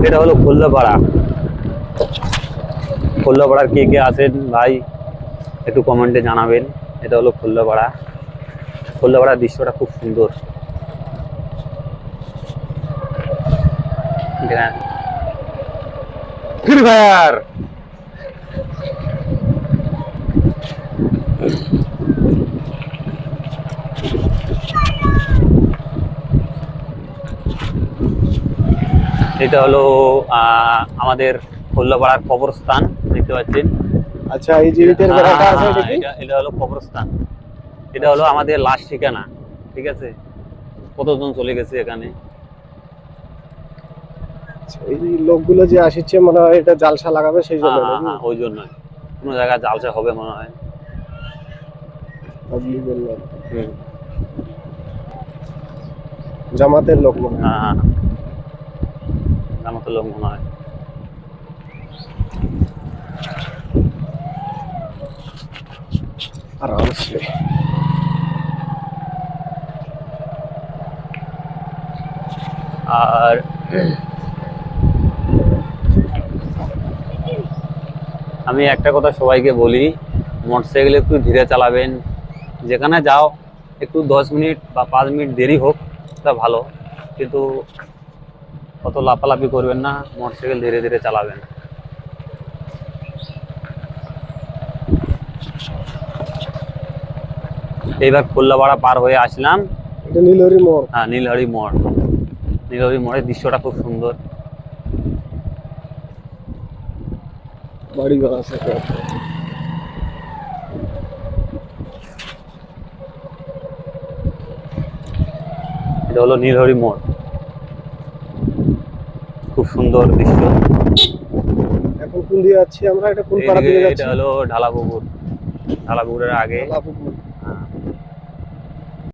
এটা হলো খোল্লাপাড়া। খোল্লাপাড়ার কে কে আছেন ভাই একটু কমেন্টে জানাবেন। এটা হলো খোল্লাপাড়া। খোল্লাপাড়ার দৃশ্যটা খুব সুন্দর। Free fire. এটা হলো আমাদের খোল্লাপাড়ার কবরস্থান, দেখতে পাচ্ছেন। আচ্ছা, এই যে ইটের বেড়াটা আছে এটা কি? এটা হলো কবরস্থান। এটা হলো আমাদের লাশ ঠিকানা, ঠিক আছে। কতজন চলে গেছে এখানে। এই লোকগুলো যে আসছে মনে হয় এটা জালসা লাগাবে সেই জন্য নাকি? হ্যাঁ, ওই জন্যই কোনো জায়গায় জালসা হবে মনে হয়। জামাতের লোক মনে হয়। হ্যাঁ, জামাতের লোক মনে হয়। আরামসে। আর আমি একটা কথা সবাইকে বলি, মোটরসাইকেল একটু ধীরে চালাবেন। যেখানে যাও একটু 10 মিনিট বা 5 মিনিট দেরি হোক, তা ভালো, কিন্তু অত লাফালাফি করবেন না, মোটরসাইকেল ধীরে ধীরে চালাবেন। এইবার খোল্লাপাড়া পার হয়ে আসলাম। এটা নীলহরি মোড়। হ্যাঁ, নীলহরি মোড়। নীলহরি মোড়ের দৃশ্যটা খুব সুন্দর। বাড়ি ঘর আছে। এটা হলো নীলহরি মোড়, খুব সুন্দর দৃশ্য। এখন কোন দিয়ে যাচ্ছি আমরা? এটা কোন পাড়া দিয়ে যাচ্ছি? এটা হলো ঢালাপুকুর। ঢালাপুকুরের আগে ঢালাপুকুর।